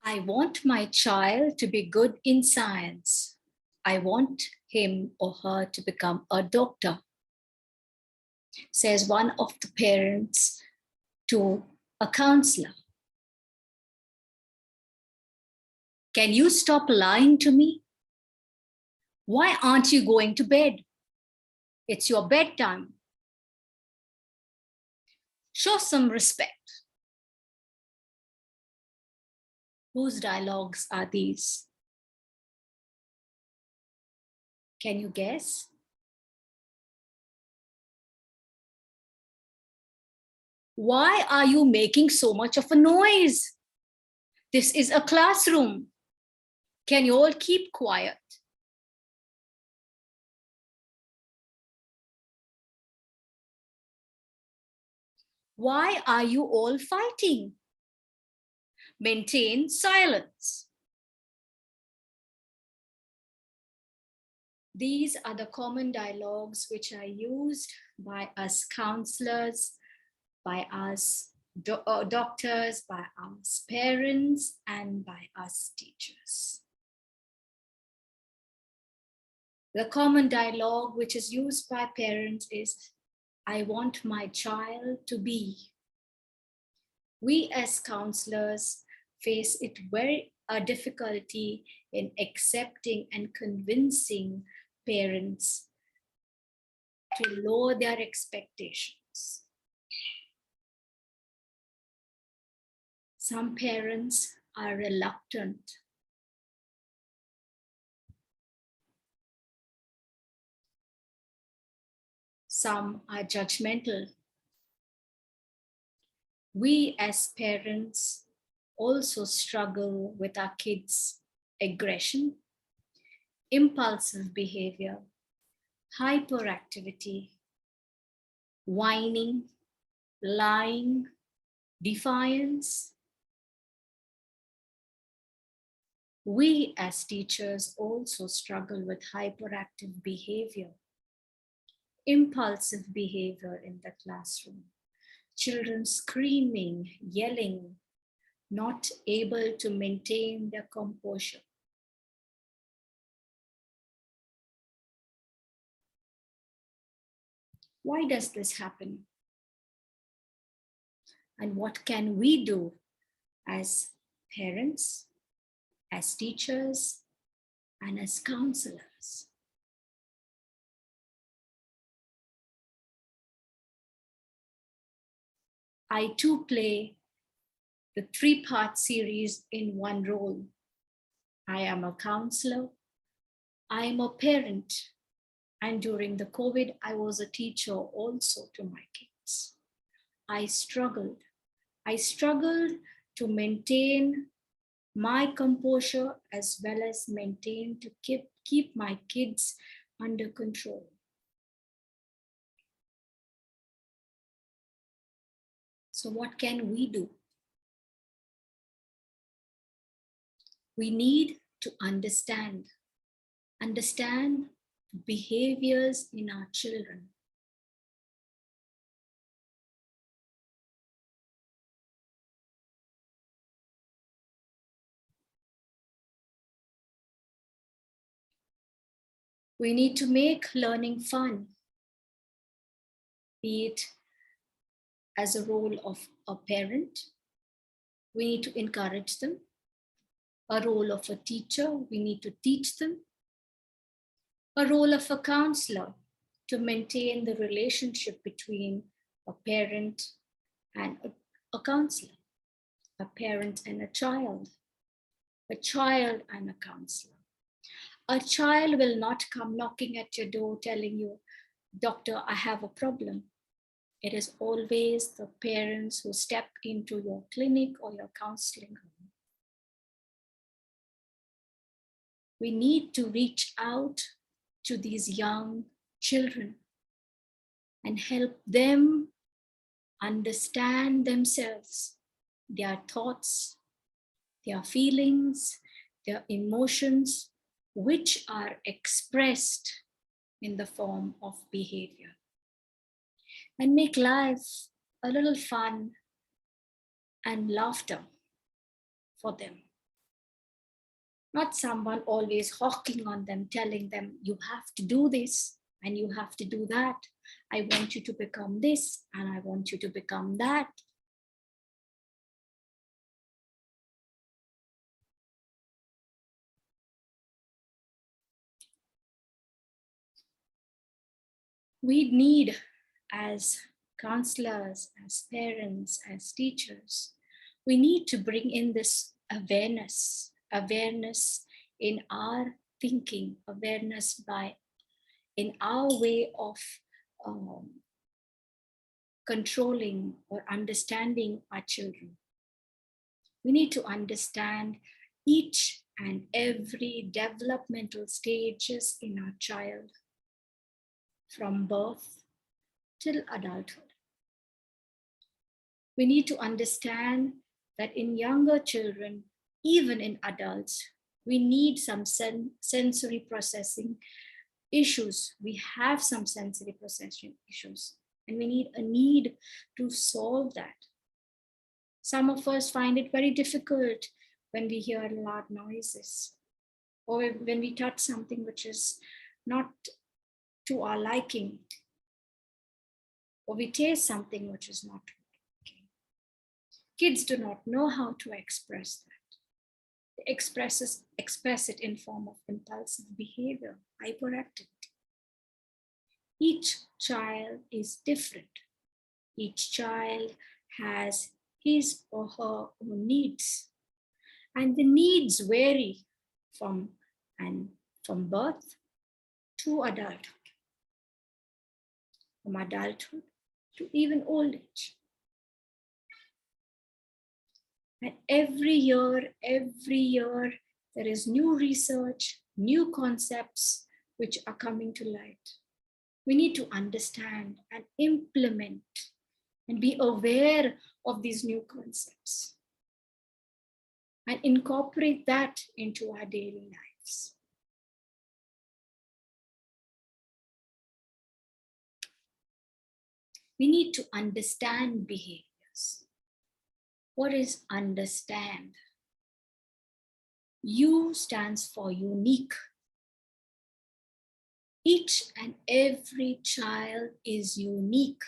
I want my child to be good in science. I want him or her to become a doctor, says one of the parents to a counselor. Can you stop lying to me? Why aren't you going to bed? It's your bedtime. Show some respect. Whose dialogues are these? Can you guess? Why are you making so much of a noise? This is a classroom. Can you all keep quiet? Why are you all fighting? Maintain silence. These are the common dialogues which are used by us counselors, by us doctors, by us parents, and by us teachers. The common dialogue which is used by parents is, I want my child to be. We as counselors face it a difficulty in accepting and convincing parents to lower their expectations. Some parents are reluctant. Some are judgmental. We as parents also struggle with our kids' aggression, impulsive behavior, hyperactivity, whining, lying, defiance. We as teachers also struggle with hyperactive behavior, impulsive behavior in the classroom, children screaming, yelling, not able to maintain their composure. Why does this happen? And what can we do as parents, as teachers, and as counselors? I too play the 3-part series in one role. I am a counselor, I am a parent, and during the COVID, I was a teacher also to my kids. I struggled to maintain my composure as well as maintain to keep my kids under control. So what can we do? We need to understand behaviors in our children. We need to make learning fun, be it as a role of a parent. We need to encourage them. A role of a teacher, we need to teach them. A role of a counselor, to maintain the relationship between a parent and a counselor, a parent and a child and a counselor. A child will not come knocking at your door telling you, Doctor, I have a problem. It is always the parents who step into your clinic or your counseling room. We need to reach out to these young children and help them understand themselves, their thoughts, their feelings, their emotions, which are expressed in the form of behavior. And make life a little fun and laughter for them. not someone always hawking on them, telling them, you have to do this and you have to do that. I want you to become this and I want you to become that. We need, as counselors, as parents, as teachers, we need to bring in this awareness in our thinking, awareness in our way of controlling or understanding our children. We need to understand each and every developmental stages in our child, from birth till adulthood. We need to understand that in younger children, even in adults, we need some sensory processing issues. We have some sensory processing issues, and we need to solve that. Some of us find it very difficult when we hear loud noises, or when we touch something which is not to our liking, or we taste something which is not to our liking. Kids do not know how to express that. They express it in form of impulsive behavior, hyperactivity. Each child is different. Each child has his or her own needs, and the needs vary from birth to adulthood, from adulthood to even old age. And every year, there is new research, new concepts which are coming to light. We need to understand and implement and be aware of these new concepts and incorporate that into our daily lives. We need to understand behaviors. What is understand? U stands for unique. Each and every child is unique.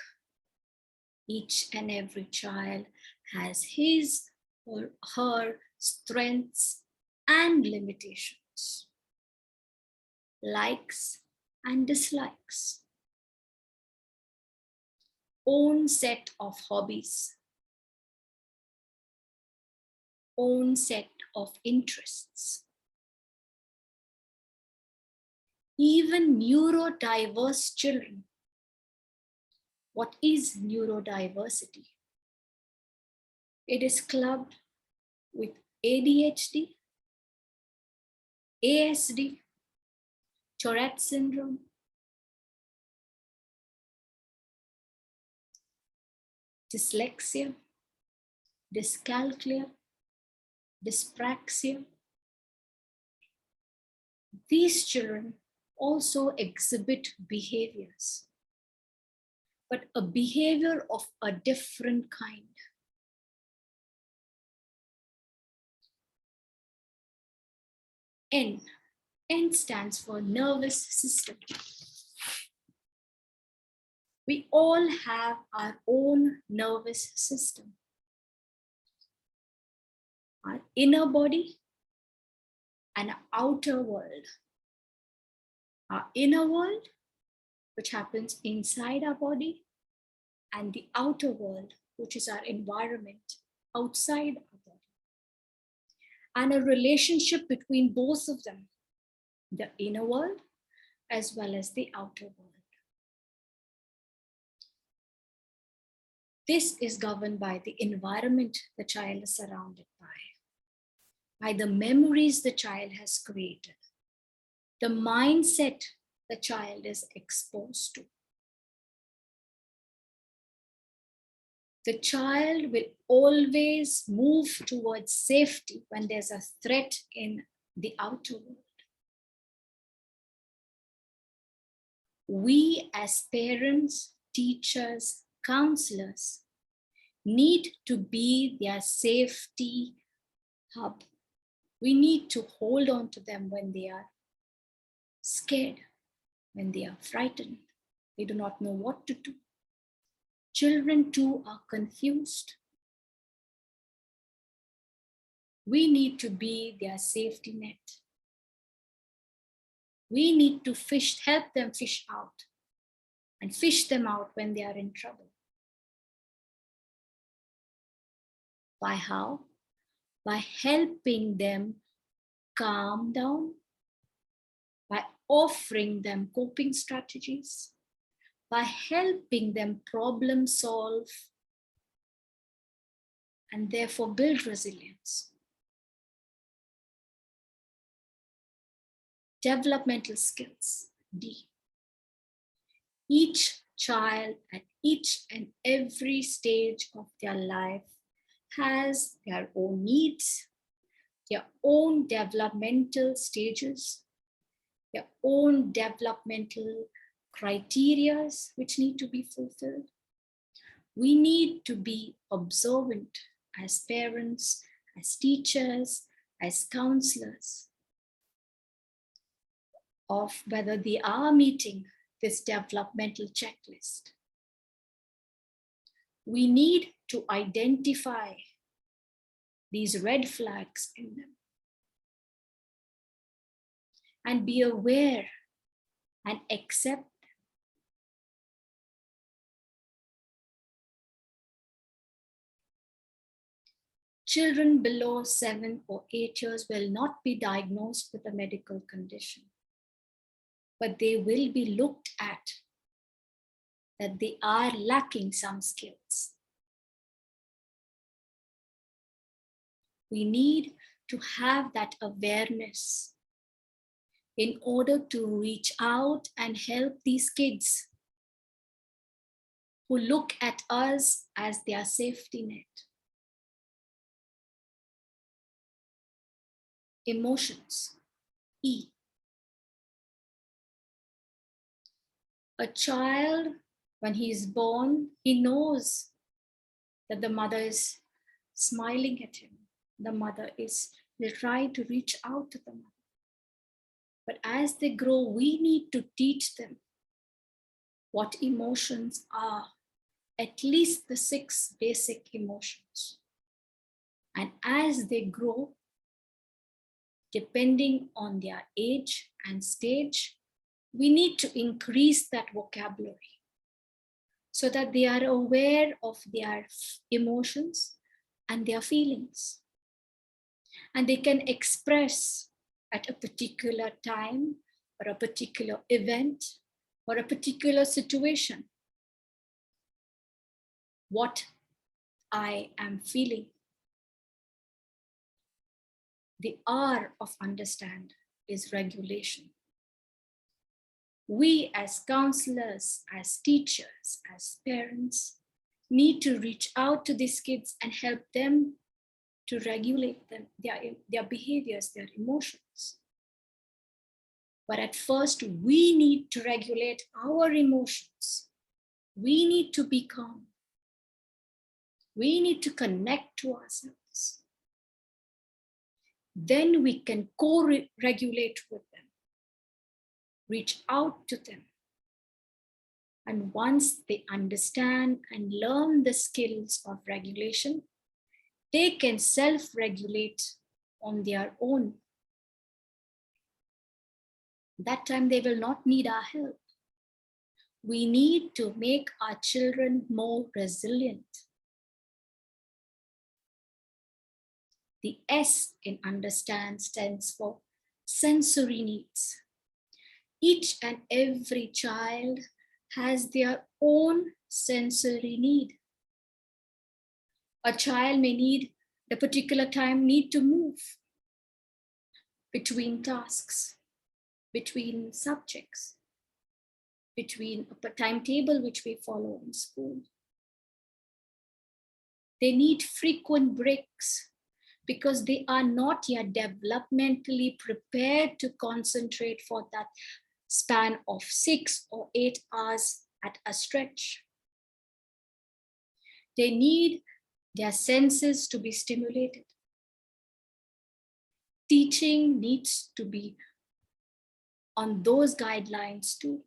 Each and every child has his or her strengths and limitations, likes and dislikes, own set of hobbies, own set of interests. Even neurodiverse children. What is neurodiversity? It is clubbed with ADHD, ASD, Tourette syndrome, dyslexia, dyscalculia, dyspraxia. These children also exhibit behaviors, but a behavior of a different kind. N. N stands for nervous system. We all have our own nervous system. Our inner body and our outer world. Our inner world, which happens inside our body, and the outer world, which is our environment outside our body. And a relationship between both of them, the inner world as well as the outer world. This is governed by the environment the child is surrounded by the memories the child has created, the mindset the child is exposed to. The child will always move towards safety when there's a threat in the outer world. We as parents, teachers, counselors need to be their safety hub. We need to hold on to them when they are scared, when they are frightened. They do not know what to do. Children too are confused. We need to be their safety net. We need to help them fish out and fish them out when they are in trouble. By how? By helping them calm down, by offering them coping strategies, by helping them problem solve, and therefore build resilience. Developmental skills, D. Each child at each and every stage of their life has their own needs, their own developmental stages, their own developmental criteria which need to be fulfilled. We need to be observant as parents, as teachers, as counselors of whether they are meeting this developmental checklist. We need to identify these red flags in them and be aware and accept. Children below 7 or 8 years will not be diagnosed with a medical condition, but they will be looked at that they are lacking some skills. We need to have that awareness in order to reach out and help these kids who look at us as their safety net. Emotions, E. A child, when he is born, he knows that the mother is smiling at him. The mother will try to reach out to the mother. But as they grow, we need to teach them what emotions are, at least the 6 basic emotions. And as they grow, depending on their age and stage, we need to increase that vocabulary so that they are aware of their emotions and their feelings. And they can express at a particular time or a particular event or a particular situation what I am feeling. The R of understand is regulation. We as counselors, as teachers, as parents, need to reach out to these kids and help them to regulate them, their behaviors, their emotions. But at first, we need to regulate our emotions. We need to be calm. We need to connect to ourselves. Then we can co-regulate with them, reach out to them. And once they understand and learn the skills of regulation, they can self-regulate on their own. That time they will not need our help. We need to make our children more resilient. The S in understand stands for sensory needs. Each and every child has their own sensory need. A child may need, at a particular time, need to move between tasks, between subjects, between a timetable which we follow in school. They need frequent breaks because they are not yet developmentally prepared to concentrate for that span of 6 or 8 hours at a stretch. They need their senses to be stimulated. Teaching needs to be on those guidelines too,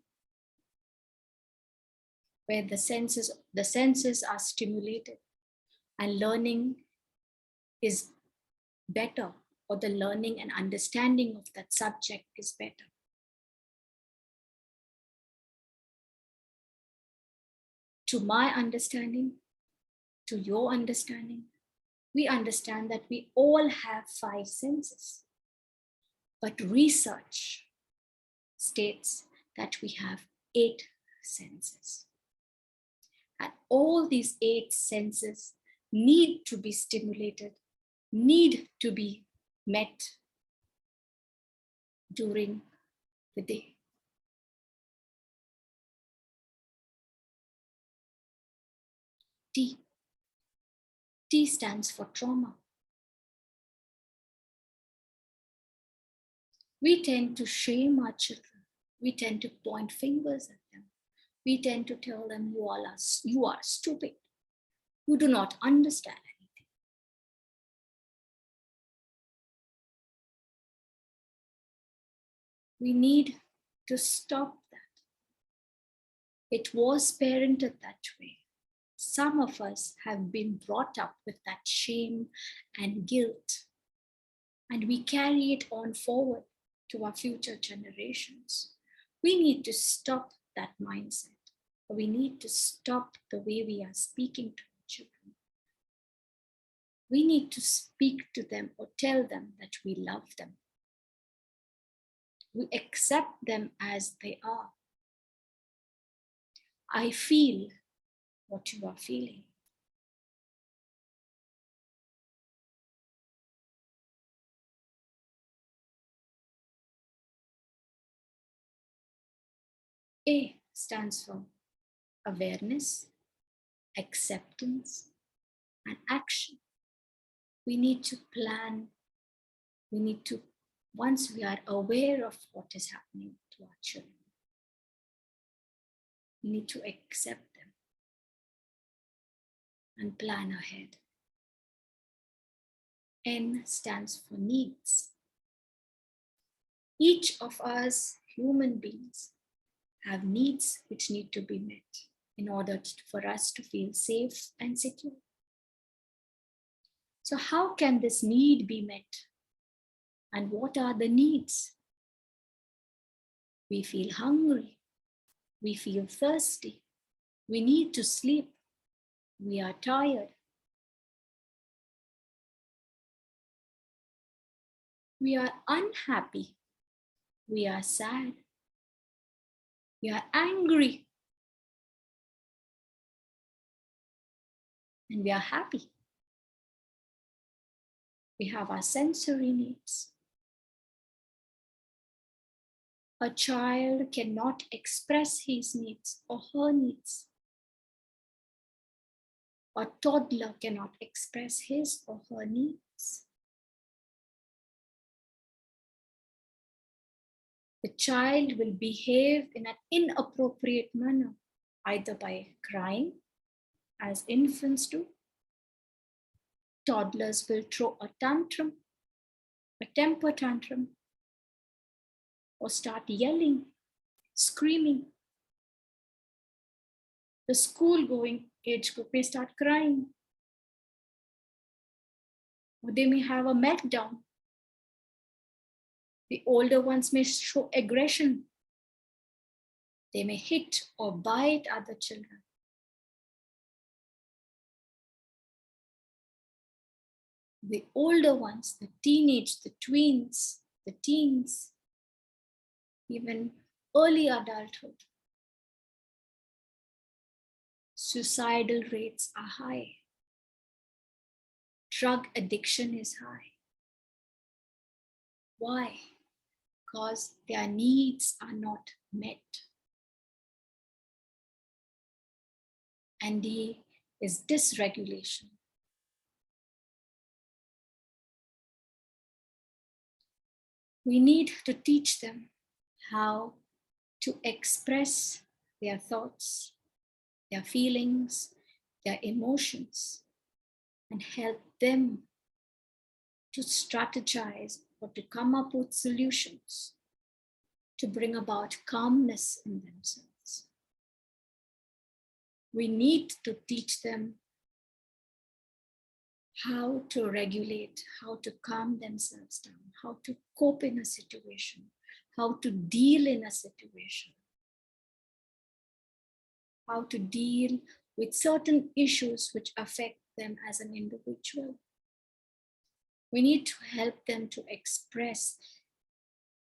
where the senses are stimulated and learning is better, or the learning and understanding of that subject is better. To my understanding, to your understanding, we understand that we all have 5 senses. But research states that we have 8 senses. And all these 8 senses need to be stimulated, need to be met during the day. T. T stands for trauma. We tend to shame our children. We tend to point fingers at them. We tend to tell them, you are stupid. You do not understand anything. We need to stop that. It was parented that way. Some of us have been brought up with that shame and guilt, and we carry it on forward to our future generations. We need to stop that mindset. We need to stop the way we are speaking to our children. We need to speak to them or tell them that we love them. We accept them as they are. I feel what you are feeling. A stands for awareness, acceptance, and action. We need to plan. We need to, once we are aware of what is happening to our children, we need to accept them and plan ahead. N stands for needs. Each of us human beings have needs which need to be met in order for us to feel safe and secure. So how can this need be met? And what are the needs? We feel hungry. We feel thirsty. We need to sleep. We are tired. We are unhappy. We are sad. We are angry. And we are happy. We have our sensory needs. A child cannot express his needs or her needs. A toddler cannot express his or her needs. The child will behave in an inappropriate manner, either by crying, as infants do. Toddlers will throw a tantrum, a temper tantrum, or start yelling, screaming. The school-going age group may start crying, or they may have a meltdown. The older ones may show aggression. They may hit or bite other children. The older ones, the teenage, the tweens, the teens, even early adulthood, suicidal rates are high. Drug addiction is high. Why? Because their needs are not met. And D is dysregulation. We need to teach them how to express their thoughts, their feelings, their emotions, and help them to strategize or or to come up with solutions to bring about calmness in themselves. We need to teach them how to regulate, how to calm themselves down, how to cope in a situation, how to deal in a situation, how to deal with certain issues which affect them as an individual. We need to help them to express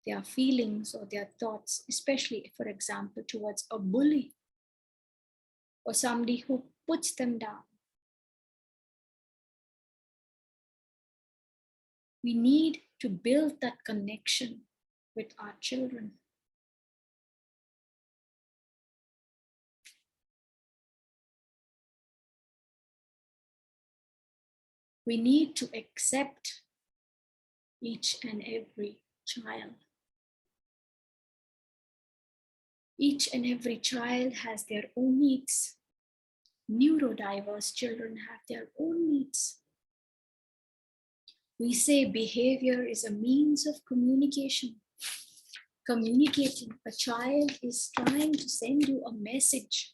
their feelings or their thoughts, especially, for example, towards a bully or somebody who puts them down. We need to build that connection with our children. We need to accept each and every child. Each and every child has their own needs. Neurodiverse children have their own needs. We say behavior is a means of communication. Communicating, a child is trying to send you a message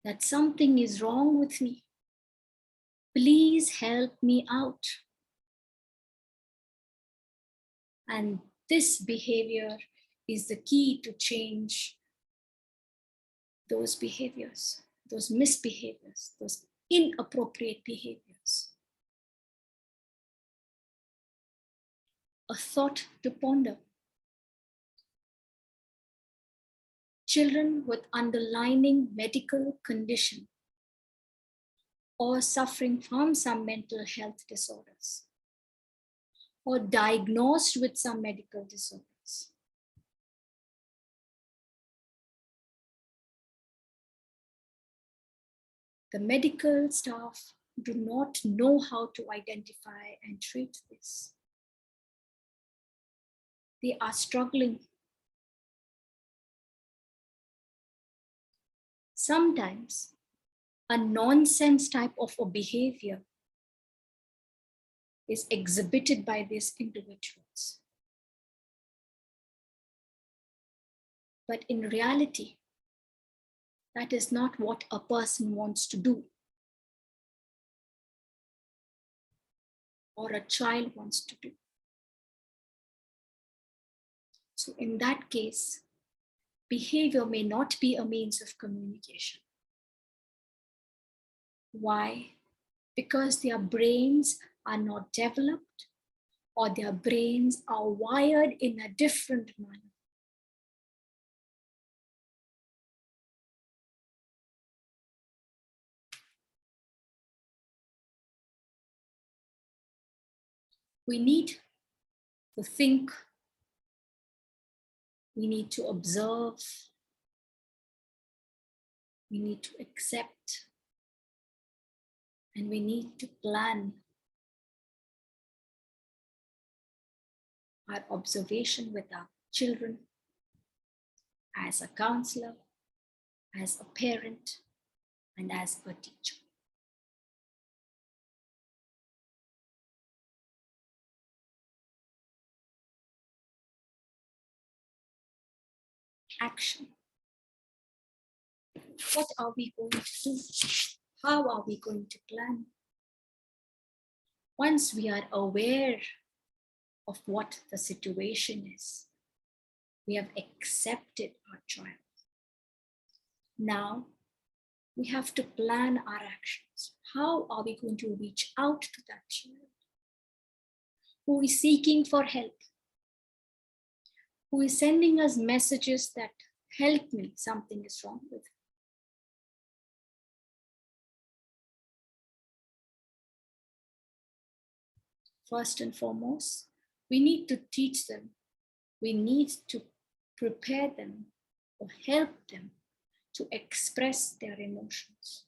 that something is wrong with me. Please help me out. And this behavior is the key to change those behaviors, those misbehaviors, those inappropriate behaviors. A thought to ponder. Children with underlying medical condition or suffering from some mental health disorders or diagnosed with some medical disorders. The medical staff do not know how to identify and treat this. They are struggling. Sometimes a nonsense type of a behavior is exhibited by these individuals. But in reality, that is not what a person wants to do, or a child wants to do. So in that case, behavior may not be a means of communication. Why? Because their brains are not developed, or their brains are wired in a different manner. We need to think, we need to observe, we need to accept, and we need to plan our observation with our children as a counselor, as a parent, and as a teacher. Action. What are we going to do? How are we going to plan? Once we are aware of what the situation is, we have accepted our child. Now, we have to plan our actions. How are we going to reach out to that child who is seeking for help, who is sending us messages that help me, something is wrong with him? First and foremost, we need to teach them. We need to prepare them or help them to express their emotions.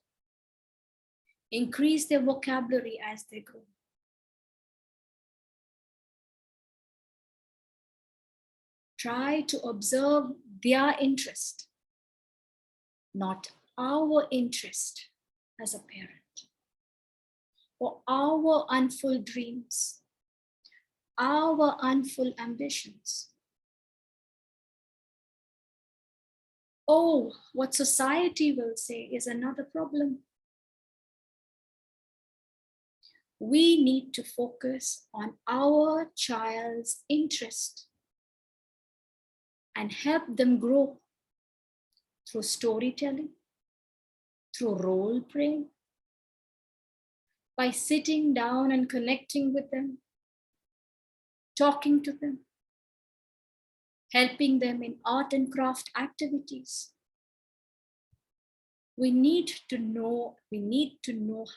Increase their vocabulary as they grow. Try to observe their interest, not our interest as a parent, or our unfulfilled dreams, our unfull ambitions. Oh, what society will say is another problem. We need to focus on our child's interest and help them grow through storytelling, through role playing, by sitting down and connecting with them, talking to them, helping them in art and craft activities. We need to know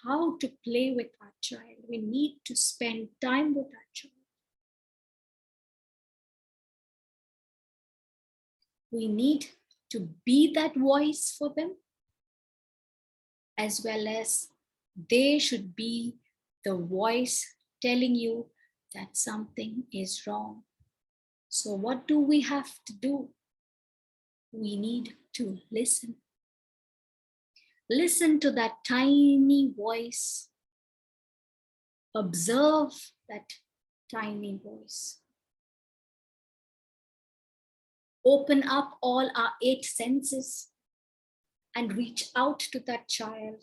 how to play with our child. We need to spend time with our child. We need to be that voice for them, as well as they should be the voice telling you that something is wrong. So what do we have to do? We need to listen. Listen to that tiny voice. Observe that tiny voice. Open up all our 8 senses and reach out to that child.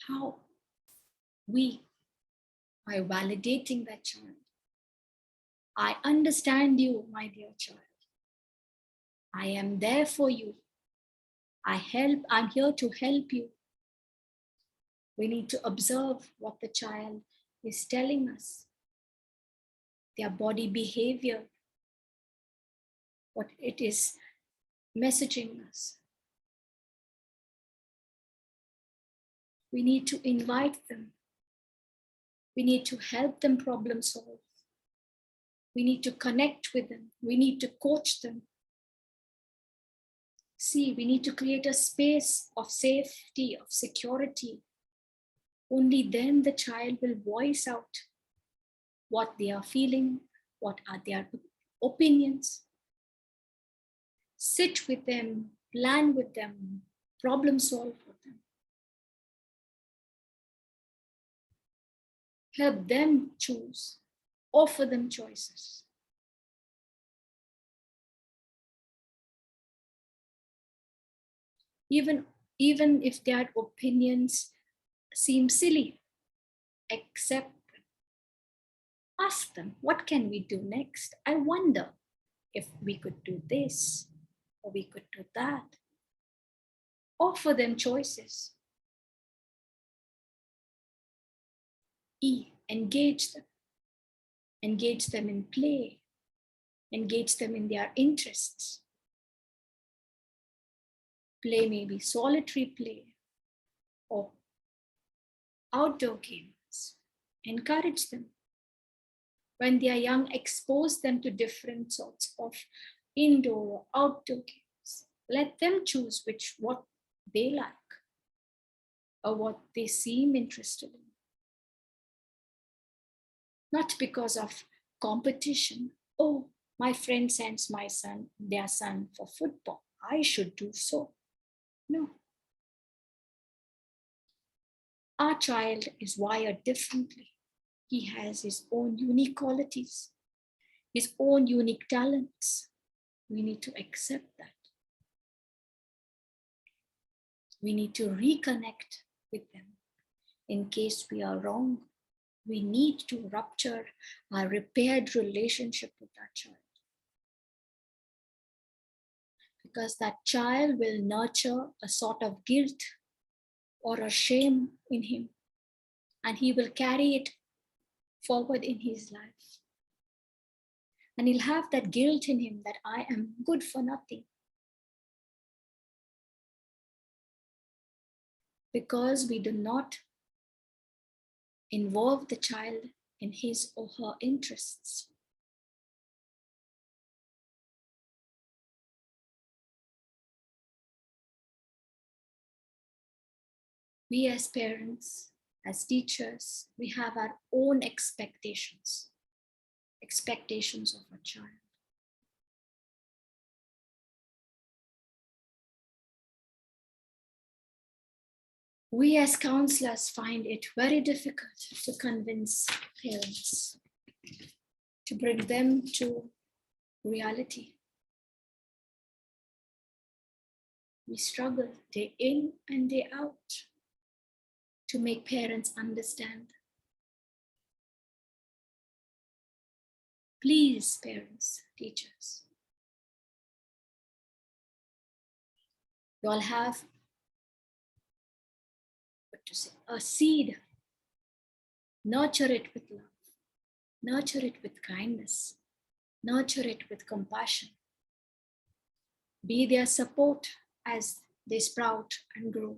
How? By validating that child. I understand you, my dear child. I am there for you. I'm here to help you. We need to observe what the child is telling us, their body behavior, what it is messaging us. We need to invite them. We need to help them problem solve. We need to connect with them. We need to coach them. See, we need to create a space of safety, of security. Only then the child will voice out what they are feeling, what are their opinions. Sit with them, plan with them, problem solve with them. Help them choose, offer them choices. Even if their opinions seem silly, accept them. Ask them, what can we do next? I wonder if we could do this or we could do that. Offer them choices. Engage them. Engage them in play. Engage them in their interests. Play may be solitary play or outdoor games. Encourage them. When they are young, expose them to different sorts of indoor or outdoor games. Let them choose what they like or what they seem interested in. Not because of competition. Oh, my friend sends their son for football. I should do so. No. Our child is wired differently. He has his own unique qualities, his own unique talents. We need to accept that. We need to reconnect with them. In case we are wrong, we need to rupture our repaired relationship with our child. Because that child will nurture a sort of guilt or a shame in him, and he will carry it forward in his life. And he'll have that guilt in him that I am good for nothing. Because we do not involve the child in his or her interests. We as parents, as teachers, we have our own expectations of a child. We as counselors find it very difficult to convince parents, to bring them to reality. We struggle day in and day out to make parents understand. Please, parents, teachers, you all have a seed. Nurture it with love. Nurture it with kindness. Nurture it with compassion. Be their support as they sprout and grow.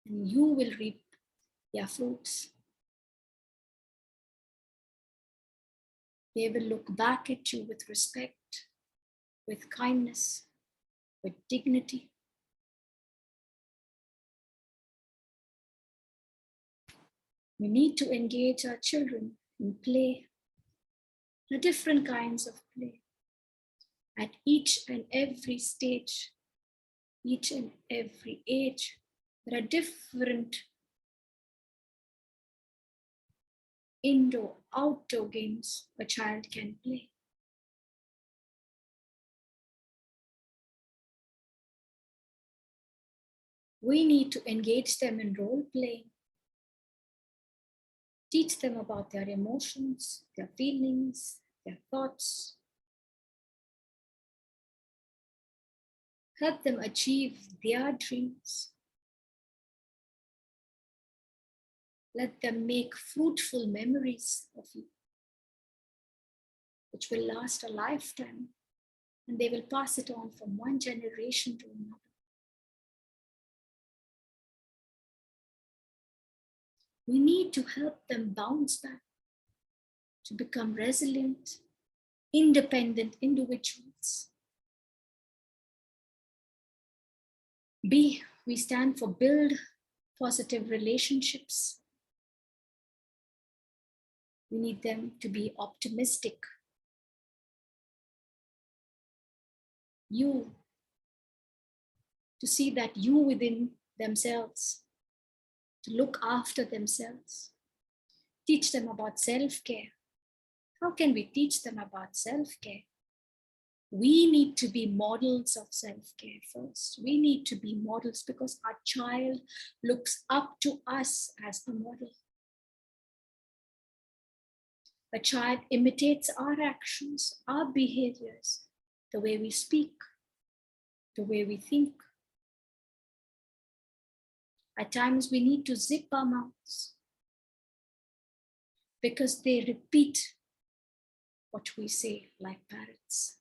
And you will reap their fruits. They will look back at you with respect, with kindness, with dignity. We need to engage our children in play, the different kinds of play, at each and every stage, each and every age. There are different indoor, outdoor games a child can play. We need to engage them in role playing, teach them about their emotions, their feelings, their thoughts, help them achieve their dreams. Let them make fruitful memories of you, which will last a lifetime, and they will pass it on from one generation to another. We need to help them bounce back, to become resilient, independent individuals. B, we stand for build positive relationships. We need them to be optimistic. You, to see that you within themselves, to look after themselves. Teach them about self-care. How can we teach them about self-care? We need to be models of self-care first. We need to be models because our child looks up to us as a model. A child imitates our actions, our behaviors, the way we speak, the way we think. At times we need to zip our mouths because they repeat what we say like parrots.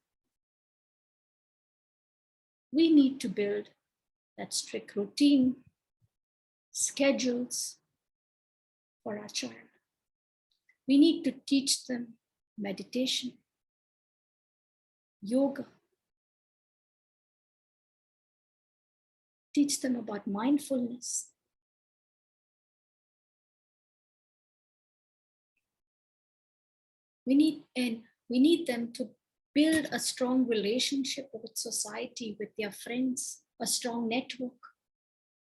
We need to build that strict routine, schedules for our child. We need to teach them meditation, yoga, teach them about mindfulness. We need them to build a strong relationship with society, with their friends, a strong network,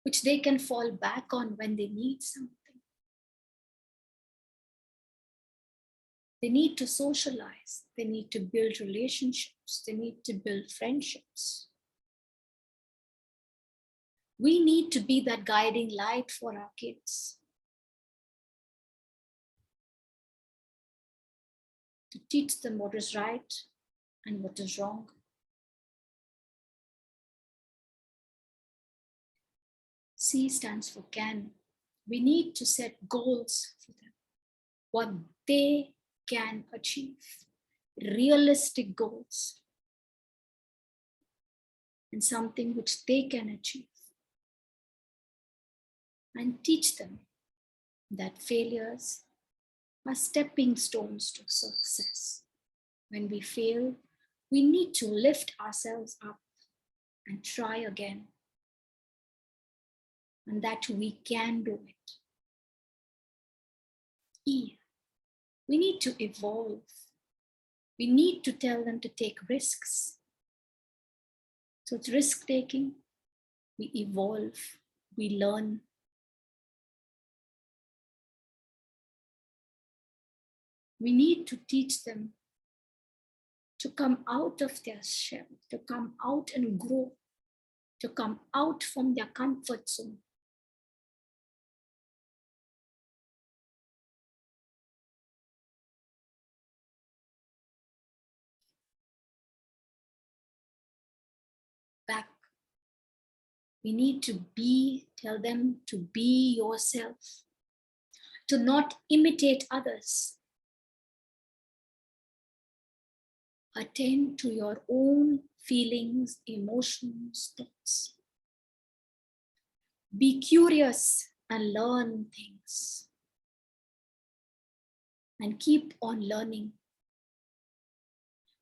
which they can fall back on when they need something. They need to socialize. They need to build relationships. They need to build friendships. We need to be that guiding light for our kids. To teach them what is right and what is wrong. C stands for can. We need to set goals for them, what they can achieve, realistic goals, and something which they can achieve. And teach them that failures are stepping stones to success. When we fail, we need to lift ourselves up and try again. And that we can do it. E, we need to evolve. We need to tell them to take risks. So it's risk-taking, we evolve, we learn. We need to teach them to come out of their shell, to come out and grow, to come out from their comfort zone. Back. We need to tell them to be yourself, to not imitate others. Attend to your own feelings, emotions, thoughts. Be curious and learn things. And keep on learning.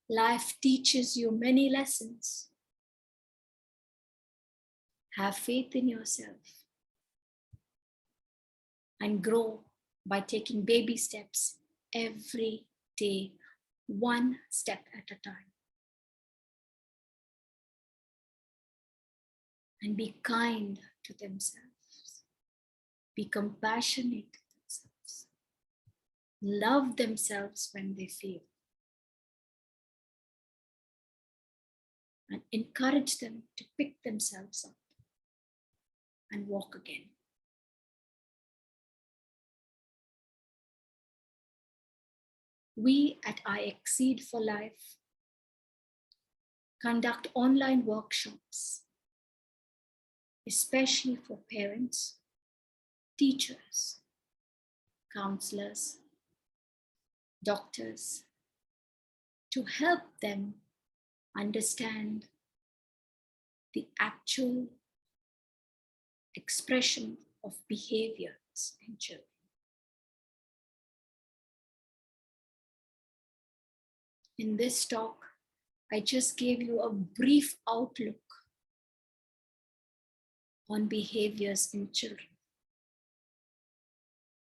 Life teaches you many lessons. Have faith in yourself and grow by taking baby steps every day, one step at a time. And be kind to themselves. Be compassionate to themselves. Love themselves when they fail. And encourage them to pick themselves up and walk again. We at I Exceed for Life conduct online workshops, especially for parents, teachers, counselors, doctors, to help them understand the actual expression of behaviors in children. In this talk, I just gave you a brief outlook on behaviors in children.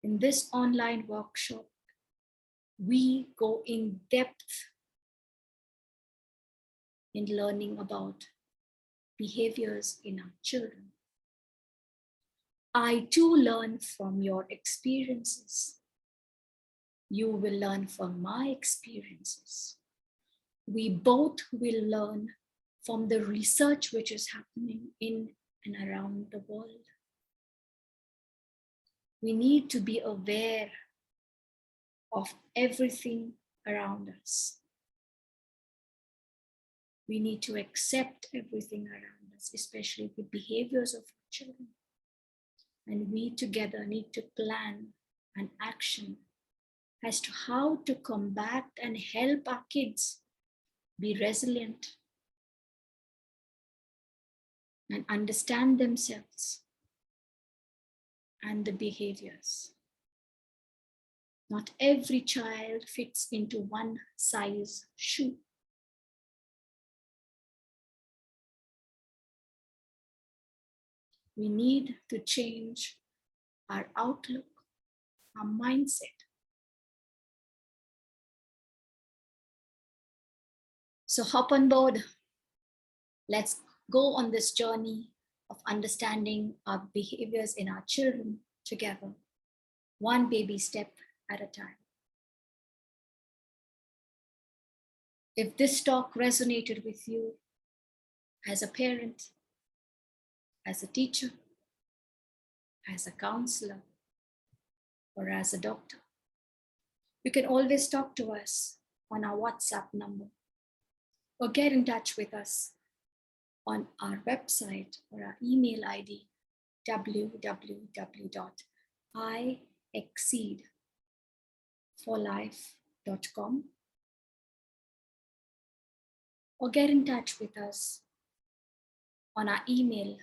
In this online workshop, we go in depth in learning about behaviors in our children. I too learn from your experiences. You will learn from my experiences. We both will learn from the research which is happening in and around the world. We need to be aware of everything around us. We need to accept everything around us, especially the behaviors of our children. And we together need to plan an action as to how to combat and help our kids be resilient and understand themselves and the behaviors. Not every child fits into one size shoe. We need to change our outlook, our mindset. So hop on board. Let's go on this journey of understanding our behaviors in our children together, one baby step at a time. If this talk resonated with you as a parent, as a teacher, as a counselor, or as a doctor, you can always talk to us on our WhatsApp number or get in touch with us on our website or our email ID, www.iexceedforlife.com, or get in touch with us on our email,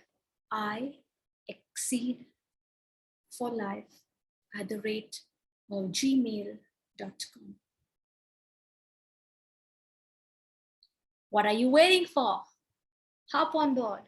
iexceedforlife@gmail.com. What are you waiting for? Hop on board.